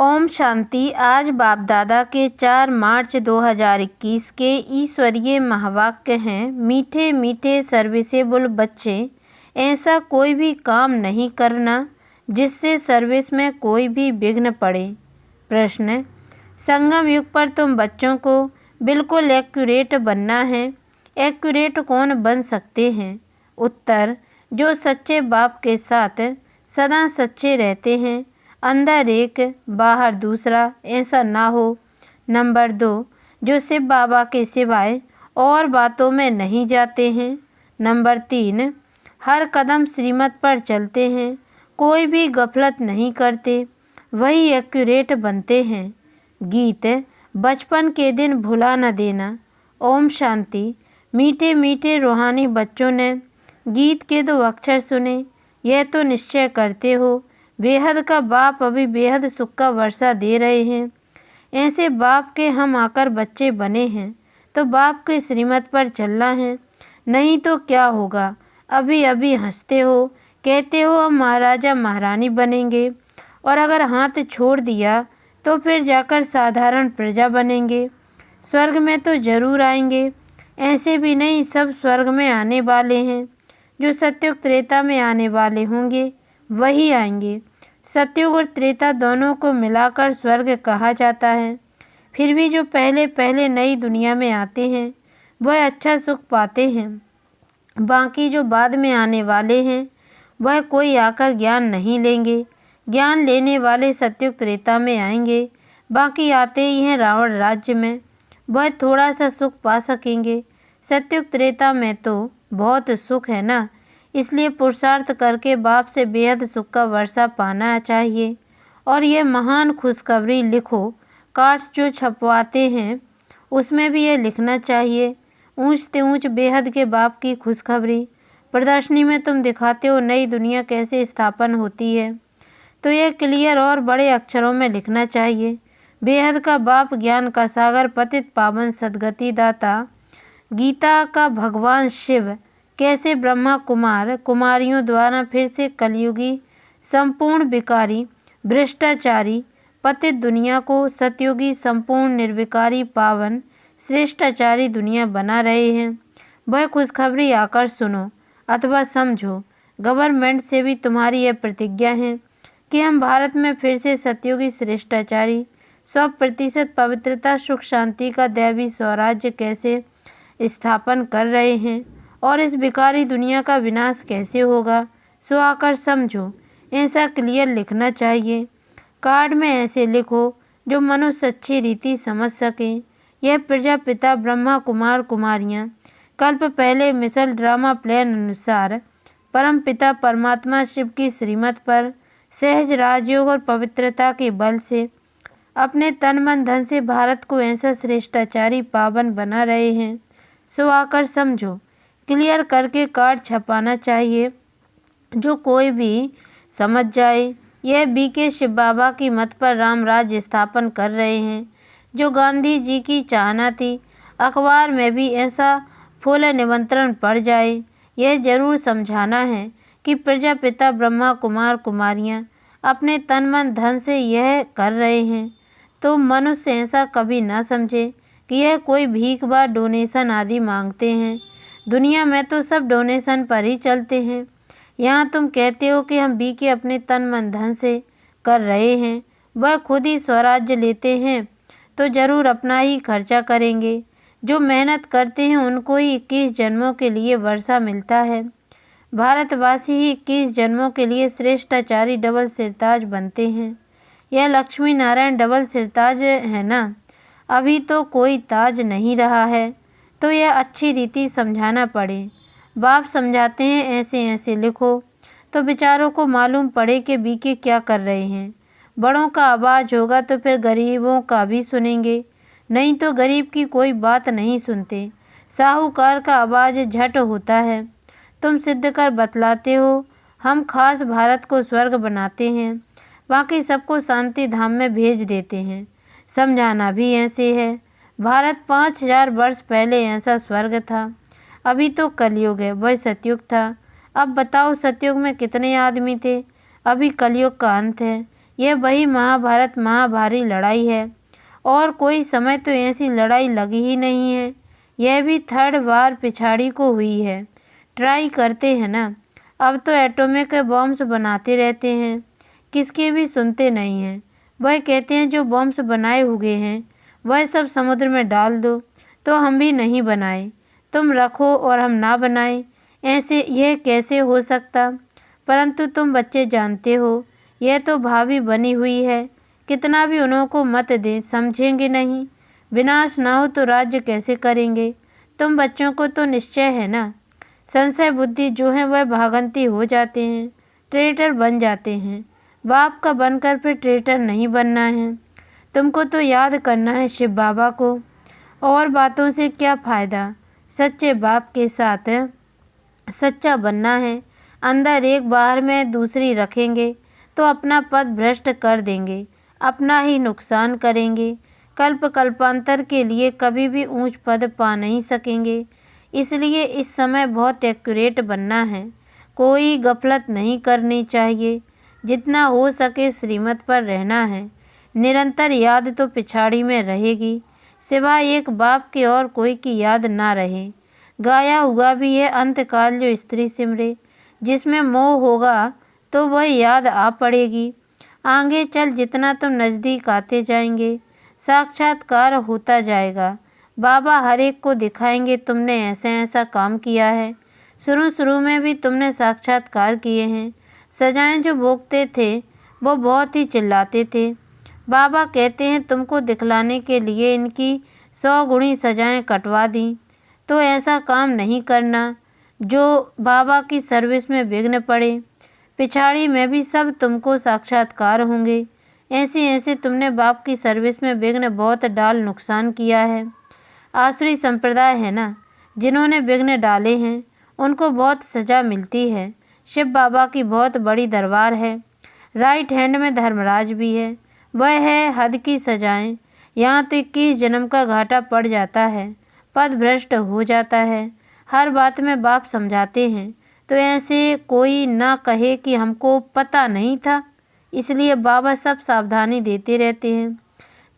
ओम शांति। आज बाप दादा के 4 मार्च 2021 के ईश्वरीय महावाक्य हैं। मीठे मीठे सर्विसेबल बच्चे, ऐसा कोई भी काम नहीं करना जिससे सर्विस में कोई भी विघ्न पड़े। प्रश्न, संगम युग पर तुम बच्चों को बिल्कुल एक्यूरेट बनना है। एक्यूरेट कौन बन सकते हैं? उत्तर, जो सच्चे बाप के साथ सदा सच्चे रहते हैं। अंदर एक बाहर दूसरा, ऐसा ना हो। नंबर 2, जो शिव बाबा के सिवाय और बातों में नहीं जाते हैं। नंबर 3, हर कदम श्रीमत पर चलते हैं, कोई भी गफलत नहीं करते, वही एक्यूरेट बनते हैं। गीत, बचपन के दिन भुला न देना। ओम शांति। मीठे मीठे रूहानी बच्चों ने गीत के 2 अक्षर सुने। यह तो निश्चय करते हो बेहद का बाप अभी बेहद सुख का वर्षा दे रहे हैं। ऐसे बाप के हम आकर बच्चे बने हैं तो बाप के श्रीमत पर चलना है, नहीं तो क्या होगा। अभी अभी हंसते हो, कहते हो हम महाराजा महारानी बनेंगे, और अगर हाथ छोड़ दिया तो फिर जाकर साधारण प्रजा बनेंगे। स्वर्ग में तो जरूर आएंगे, ऐसे भी नहीं सब स्वर्ग में आने वाले हैं। जो सत्युग त्रेता में आने वाले होंगे वही आएंगे। सत्युग और त्रेता दोनों को मिलाकर स्वर्ग कहा जाता है। फिर भी जो पहले पहले नई दुनिया में आते हैं वह अच्छा सुख पाते हैं। बाकी जो बाद में आने वाले हैं वह कोई आकर ज्ञान नहीं लेंगे। ज्ञान लेने वाले सत्युग त्रेता में आएंगे, बाकी आते ही हैं रावण राज्य में, वह थोड़ा सा सुख पा सकेंगे। सत्युग त्रेता में तो बहुत सुख है ना, इसलिए पुरुषार्थ करके बाप से बेहद सुख का वर्षा पाना चाहिए। और यह महान खुशखबरी लिखो। कार्ड्स जो छपवाते हैं उसमें भी यह लिखना चाहिए, ऊंच से ऊंच बेहद के बाप की खुशखबरी। प्रदर्शनी में तुम दिखाते हो नई दुनिया कैसे स्थापन होती है, तो यह क्लियर और बड़े अक्षरों में लिखना चाहिए। बेहद का बाप ज्ञान का सागर, पतित पावन सदगति दाता, गीता का भगवान शिव कैसे ब्रह्मा कुमार कुमारियों द्वारा फिर से कलयुगी संपूर्ण विकारी भ्रष्टाचारी पतित दुनिया को सतयुगी संपूर्ण निर्विकारी पावन श्रेष्ठाचारी दुनिया बना रहे हैं। वह खुशखबरी आकर सुनो अथवा समझो। गवर्नमेंट से भी तुम्हारी यह प्रतिज्ञा है कि हम भारत में फिर से सतयुगी श्रेष्ठाचारी 100% पवित्रता सुख शांति का दैवी स्वराज्य कैसे स्थापन कर रहे हैं और इस विकारी दुनिया का विनाश कैसे होगा, सो आकर समझो। ऐसा क्लियर लिखना चाहिए। कार्ड में ऐसे लिखो जो मनुष्य अच्छी रीति समझ सकें। यह प्रजापिता ब्रह्मा कुमार कुमारियाँ कल्प पहले मिसल ड्रामा प्लान अनुसार परम पिता परमात्मा शिव की श्रीमत पर सहज राजयोग और पवित्रता के बल से अपने तन मन धन से भारत को ऐसा श्रेष्ठाचारी पावन बना रहे हैं, सो आकर समझो। क्लियर करके कार्ड छपाना चाहिए जो कोई भी समझ जाए। यह बीके शिव बाबा की मत पर राम राज्य स्थापन कर रहे हैं, जो गांधी जी की चाहना थी। अखबार में भी ऐसा फुल निमंत्रण पड़ जाए। यह जरूर समझाना है कि प्रजापिता ब्रह्मा कुमार कुमारियाँ अपने तन मन धन से यह कर रहे हैं, तो मनुष्य ऐसा कभी ना समझे कि यह कोई भीख बार डोनेशन आदि मांगते हैं। दुनिया में तो सब डोनेशन पर ही चलते हैं। यहाँ तुम कहते हो कि हम बीके अपने तन मन धन से कर रहे हैं, वह खुद ही स्वराज्य लेते हैं तो जरूर अपना ही खर्चा करेंगे। जो मेहनत करते हैं उनको ही 21 जन्मों के लिए वर्षा मिलता है। भारतवासी ही 21 जन्मों के लिए श्रेष्ठाचारी डबल सिरताज बनते हैं। यह लक्ष्मी नारायण डबल सिरताज है ना, अभी तो कोई ताज नहीं रहा है, तो यह अच्छी रीति समझाना पड़े। बाप समझाते हैं ऐसे ऐसे लिखो, तो बेचारों को मालूम पड़े कि बीके क्या कर रहे हैं। बड़ों का आवाज़ होगा तो फिर गरीबों का भी सुनेंगे, नहीं तो गरीब की कोई बात नहीं सुनते। साहूकार का आवाज़ झट होता है। तुम सिद्ध कर बतलाते हो हम खास भारत को स्वर्ग बनाते हैं, बाकी सबको शांति धाम में भेज देते हैं। समझाना भी ऐसे है। भारत 5000 वर्ष पहले ऐसा स्वर्ग था। अभी तो कलयुग है, वह सतयुग था। अब बताओ सतयुग में कितने आदमी थे? अभी कलयुग का अंत है। यह वही महाभारत महाभारी लड़ाई है और कोई समय तो ऐसी लड़ाई लगी ही नहीं है। यह भी 3rd बार पिछाड़ी को हुई है। ट्राई करते हैं ना। अब तो एटॉमिक बॉम्ब्स बनाते रहते हैं, किसकी भी सुनते नहीं हैं। वह कहते हैं जो बॉम्ब्स बनाए हुए हैं वह सब समुद्र में डाल दो, तो हम भी नहीं बनाए, तुम रखो और हम ना बनाए, ऐसे यह कैसे हो सकता। परंतु तुम बच्चे जानते हो यह तो भावी बनी हुई है, कितना भी उनको मत दें समझेंगे नहीं। विनाश ना हो तो राज्य कैसे करेंगे। तुम बच्चों को तो निश्चय है ना। संशय बुद्धि जो है वह भागंती हो जाते हैं, ट्रेटर बन जाते हैं। बाप का बनकर फिर ट्रेटर नहीं बनना है। तुमको तो याद करना है शिव बाबा को, और बातों से क्या फ़ायदा। सच्चे बाप के साथ सच्चा बनना है। अंदर एक बाहर में दूसरी रखेंगे तो अपना पद भ्रष्ट कर देंगे, अपना ही नुकसान करेंगे। कल्प कल्पांतर के लिए कभी भी ऊंच पद पा नहीं सकेंगे। इसलिए इस समय बहुत एक्यूरेट बनना है, कोई गफलत नहीं करनी चाहिए। जितना हो सके श्रीमत पर रहना है। निरंतर याद तो पिछाड़ी में रहेगी, सिवाय एक बाप के और कोई की याद ना रहे। गाया हुआ भी है अंतकाल जो स्त्री सिमरे, जिसमें मोह होगा तो वह याद आ पड़ेगी। आगे चल जितना तुम नज़दीक आते जाएंगे साक्षात्कार होता जाएगा। बाबा हर एक को दिखाएंगे तुमने ऐसा ऐसा काम किया है। शुरू में भी तुमने साक्षात्कार किए हैं। सजाएं जो भोगते थे वो बहुत ही चिल्लाते थे। बाबा कहते हैं तुमको दिखलाने के लिए इनकी 100 गुणी सजाएं कटवा दी। तो ऐसा काम नहीं करना जो बाबा की सर्विस में विघ्न पड़े। पिछाड़ी में भी सब तुमको साक्षात्कार होंगे। ऐसे तुमने बाप की सर्विस में विघ्न बहुत डाल नुकसान किया है। आसुरी संप्रदाय है ना, जिन्होंने विघ्न डाले हैं उनको बहुत सज़ा मिलती है। शिव बाबा की बहुत बड़ी दरबार है। राइट हैंड में धर्मराज भी है, वह है हद की सजाएं। यहाँ तो 21 जन्म का घाटा पड़ जाता है, पद भ्रष्ट हो जाता है। हर बात में बाप समझाते हैं तो ऐसे कोई ना कहे कि हमको पता नहीं था। इसलिए बाबा सब सावधानी देते रहते हैं।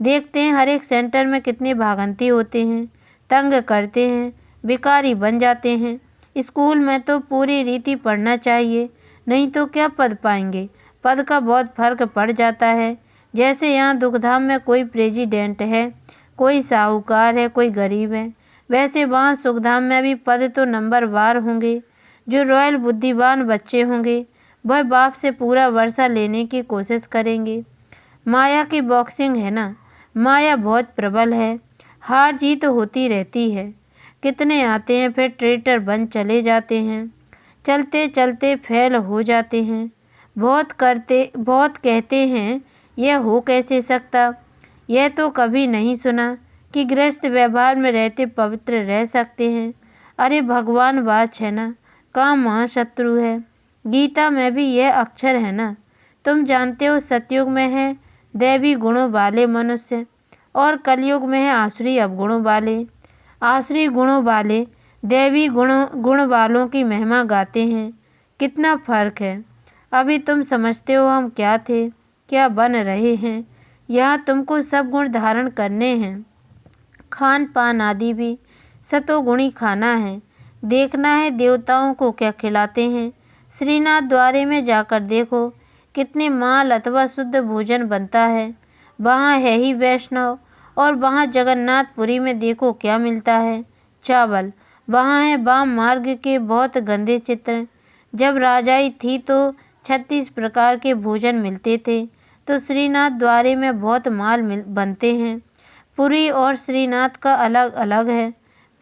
देखते हैं हर एक सेंटर में कितने भागंती होते हैं, तंग करते हैं, भिखारी बन जाते हैं। स्कूल में तो पूरी रीति पढ़ना चाहिए, नहीं तो क्या पद पाएंगे। पद का बहुत फर्क पड़ जाता है। जैसे यहाँ दुखधाम में कोई प्रेसिडेंट है, कोई साहूकार है, कोई गरीब है, वैसे वहाँ सुखधाम में भी पद तो नंबरवार होंगे। जो रॉयल बुद्धिमान बच्चे होंगे वह बाप से पूरा वर्षा लेने की कोशिश करेंगे। माया की बॉक्सिंग है ना, माया बहुत प्रबल है, हार जीत होती रहती है। कितने आते हैं फिर ट्रेटर बन चले जाते हैं, चलते चलते फेल हो जाते हैं। बहुत कहते हैं यह हो कैसे सकता। यह तो कभी नहीं सुना कि गृहस्थ व्यवहार में रहते पवित्र रह सकते हैं। अरे भगवान वाच है ना, काम महाशत्रु है। गीता में भी यह अक्षर है ना। तुम जानते हो सतयुग में है दैवी गुणों वाले मनुष्य और कलयुग में है आसुरी अवगुणों वाले। आसुरी गुणों वाले दैवी गुण वालों की महिमा गाते हैं। कितना फर्क है। अभी तुम समझते हो हम क्या थे, क्या बन रहे हैं। यहाँ तुमको सब गुण धारण करने हैं। खान पान आदि भी सतोगुणी खाना है। देखना है देवताओं को क्या खिलाते हैं। श्रीनाथ द्वारे में जाकर देखो कितने माल अथवा शुद्ध भोजन बनता है। वहाँ है ही वैष्णव। और वहाँ जगन्नाथपुरी में देखो क्या मिलता है, चावल। वहाँ है वाम मार्ग के बहुत गंदे चित्र। जब राजाई थी तो 36 प्रकार के भोजन मिलते थे, तो श्रीनाथ द्वारे में बहुत माल बनते हैं। पुरी और श्रीनाथ का अलग अलग है।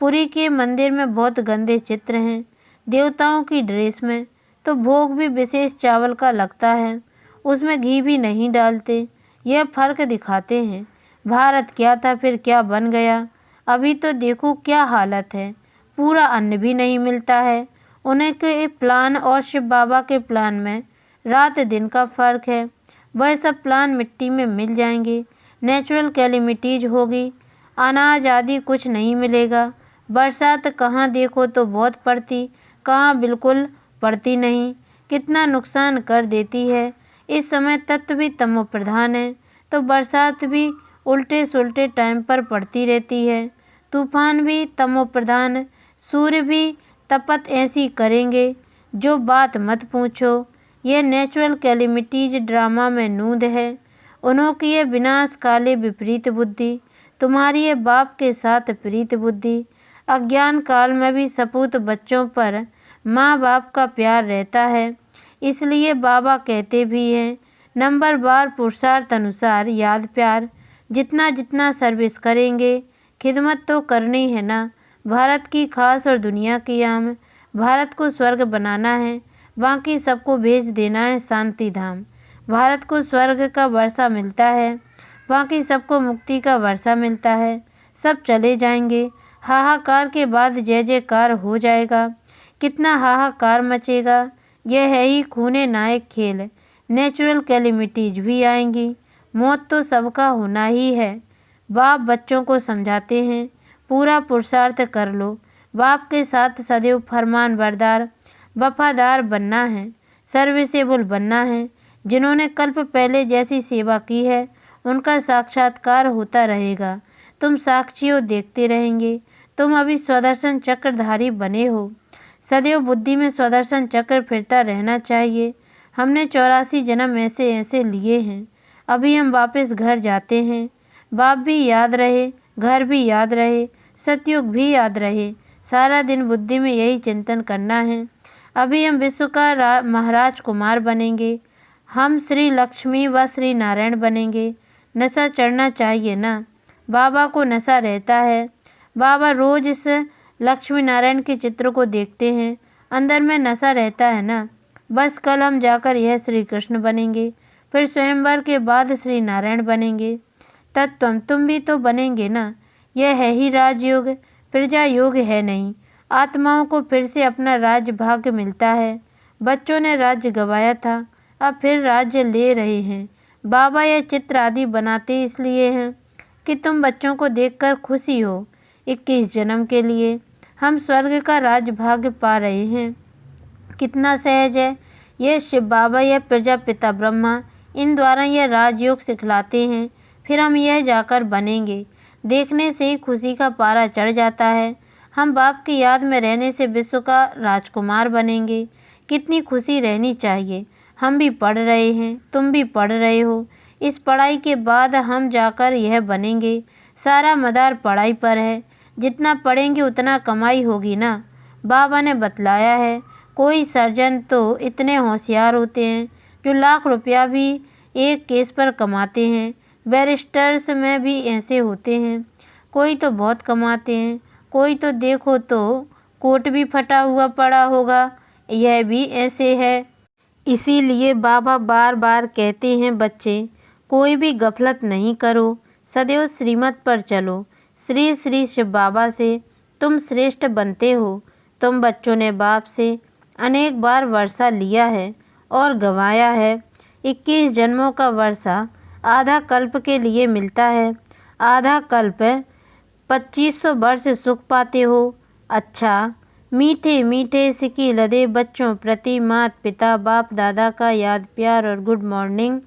पुरी के मंदिर में बहुत गंदे चित्र हैं। देवताओं की ड्रेस में तो भोग भी विशेष चावल का लगता है, उसमें घी भी नहीं डालते। यह फर्क दिखाते हैं। भारत क्या था फिर क्या बन गया। अभी तो देखो क्या हालत है, पूरा अन्न भी नहीं मिलता है। उन्हें के प्लान और शिव बाबा के प्लान में रात दिन का फर्क है। वह सब प्लान मिट्टी में मिल जाएंगे। नेचुरल कैलेमिटीज होगी, अनाज आदि कुछ नहीं मिलेगा। बरसात कहाँ देखो तो बहुत पड़ती, कहाँ बिल्कुल पड़ती नहीं। कितना नुकसान कर देती है। इस समय तत्व भी तमो प्रधान है, तो बरसात भी उल्टे सुलटे टाइम पर पड़ती रहती है। तूफान भी तमो प्रधान, सूर्य भी तपत ऐसी करेंगे जो बात मत पूछो। यह नेचुरल कैलेमिटीज ड्रामा में नूद है। उन्हों की ये विनाश काले विपरीत बुद्धि, तुम्हारी ये बाप के साथ प्रीत बुद्धि। अज्ञान काल में भी सपूत बच्चों पर माँ बाप का प्यार रहता है, इसलिए बाबा कहते भी हैं नंबर बार पुरुषार्थ अनुसार याद प्यार। जितना जितना सर्विस करेंगे, खिदमत तो करनी है ना। भारत की खास और दुनिया की आम, भारत को स्वर्ग बनाना है, बाकी सबको भेज देना है शांति धाम। भारत को स्वर्ग का वर्षा मिलता है, बाकी सबको मुक्ति का वर्षा मिलता है। सब चले जाएंगे, हाहाकार के बाद जय जयकार हो जाएगा। कितना हाहाकार मचेगा, यह है ही खूने नायक खेल। नेचुरल कैलेमिटीज भी आएंगी, मौत तो सबका होना ही है। बाप बच्चों को समझाते हैं, पूरा पुरुषार्थ कर लो, बाप के साथ सदैव फरमान बरदार वफादार बनना है, सर्विसेबल बनना है। जिन्होंने कल्प पहले जैसी सेवा की है उनका साक्षात्कार होता रहेगा। तुम साक्षियों देखते रहेंगे। तुम अभी स्वदर्शन चक्रधारी बने हो, सदैव बुद्धि में स्वदर्शन चक्र फिरता रहना चाहिए। हमने 84 जन्म ऐसे ऐसे लिए हैं, अभी हम वापस घर जाते हैं। बाप भी याद रहे, घर भी याद रहे, सतयुग भी याद रहे। सारा दिन बुद्धि में यही चिंतन करना है। अभी हम विश्व का महाराज कुमार बनेंगे, हम श्री लक्ष्मी व श्री नारायण बनेंगे। नशा चढ़ना चाहिए ना, बाबा को नशा रहता है। बाबा रोज इस लक्ष्मी नारायण के चित्र को देखते हैं, अंदर में नशा रहता है ना। बस कल हम जाकर यह श्री कृष्ण बनेंगे, फिर स्वयंवर के बाद श्री नारायण बनेंगे। तत्व तुम भी तो बनेंगे ना। यह है ही राजयोग, प्रजा योग है नहीं। आत्माओं को फिर से अपना राज्य भाग्य मिलता है। बच्चों ने राज्य गंवाया था, अब फिर राज्य ले रहे हैं। बाबा यह चित्र आदि बनाते इसलिए हैं कि तुम बच्चों को देखकर खुशी हो। 21 जन्म के लिए हम स्वर्ग का राज्य भाग्य पा रहे हैं। कितना सहज है। यह शिव बाबा, यह प्रजापिता ब्रह्मा, इन द्वारा यह राजयोग सिखलाते हैं। फिर हम यह जाकर बनेंगे। देखने से ही खुशी का पारा चढ़ जाता है। हम बाप की याद में रहने से विश्व का राजकुमार बनेंगे। कितनी खुशी रहनी चाहिए। हम भी पढ़ रहे हैं, तुम भी पढ़ रहे हो। इस पढ़ाई के बाद हम जाकर यह बनेंगे। सारा मदार पढ़ाई पर है, जितना पढ़ेंगे उतना कमाई होगी ना। बाबा ने बतलाया है। कोई सर्जन तो इतने होशियार होते हैं जो लाख रुपया भी एक केस पर कमाते हैं। बैरिस्टर्स में भी ऐसे होते हैं, कोई तो बहुत कमाते हैं, कोई तो देखो तो कोट भी फटा हुआ पड़ा होगा। यह भी ऐसे है। इसीलिए बाबा बार बार कहते हैं, बच्चे कोई भी गफलत नहीं करो, सदैव श्रीमत पर चलो। श्री श्री शिव बाबा से तुम श्रेष्ठ बनते हो। तुम बच्चों ने बाप से अनेक बार वर्षा लिया है और गंवाया है। 21 जन्मों का वर्षा आधा कल्प के लिए मिलता है। आधा कल्प 2500 वर्ष सुख पाते हो। अच्छा, मीठे मीठे सिकी लदे बच्चों प्रति माता पिता बाप दादा का याद प्यार और गुड मॉर्निंग।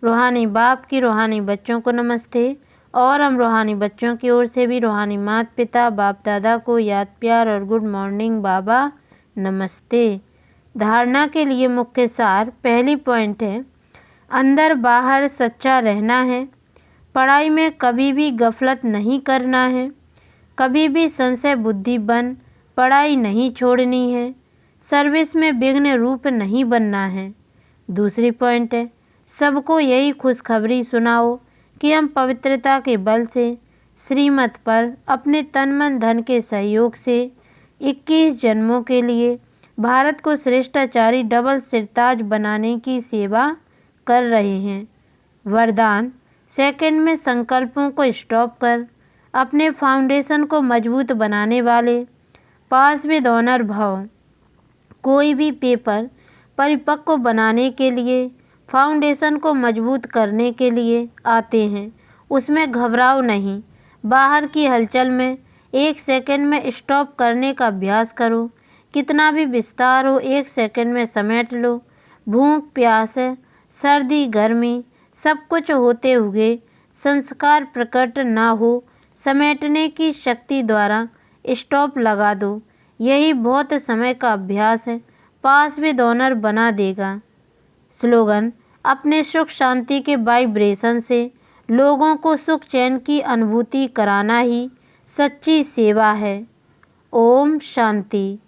रूहानी बाप की रूहानी बच्चों को नमस्ते, और हम रूहानी बच्चों की ओर से भी रूहानी माता पिता बाप दादा को याद प्यार और गुड मॉर्निंग बाबा नमस्ते। धारणा के लिए मुख्य सार। पहली पॉइंट है, अंदर बाहर सच्चा रहना है। पढ़ाई में कभी भी गफलत नहीं करना है। कभी भी संशय बुद्धि बन पढ़ाई नहीं छोड़नी है। सर्विस में विघ्न रूप नहीं बनना है। दूसरी पॉइंट है, सबको यही खुशखबरी सुनाओ कि हम पवित्रता के बल से श्रीमत पर अपने तन मन धन के सहयोग से 21 जन्मों के लिए भारत को श्रेष्ठाचारी डबल सिरताज बनाने की सेवा कर रहे हैं। वरदान। सेकंड में संकल्पों को स्टॉप कर अपने फाउंडेशन को मजबूत बनाने वाले पास विद ऑनर भाव। कोई भी पेपर परिपक्व बनाने के लिए, फाउंडेशन को मजबूत करने के लिए आते हैं, उसमें घबराओ नहीं। बाहर की हलचल में 1 सेकंड में स्टॉप करने का अभ्यास करो। कितना भी विस्तार हो 1 सेकंड में समेट लो। भूख प्यास सर्दी गर्मी सब कुछ होते हुए संस्कार प्रकट ना हो, समेटने की शक्ति द्वारा स्टॉप लगा दो। यही बहुत समय का अभ्यास है, पास विद ऑनर बना देगा। स्लोगन: अपने सुख शांति के वाइब्रेशन से लोगों को सुख चैन की अनुभूति कराना ही सच्ची सेवा है। ओम शांति।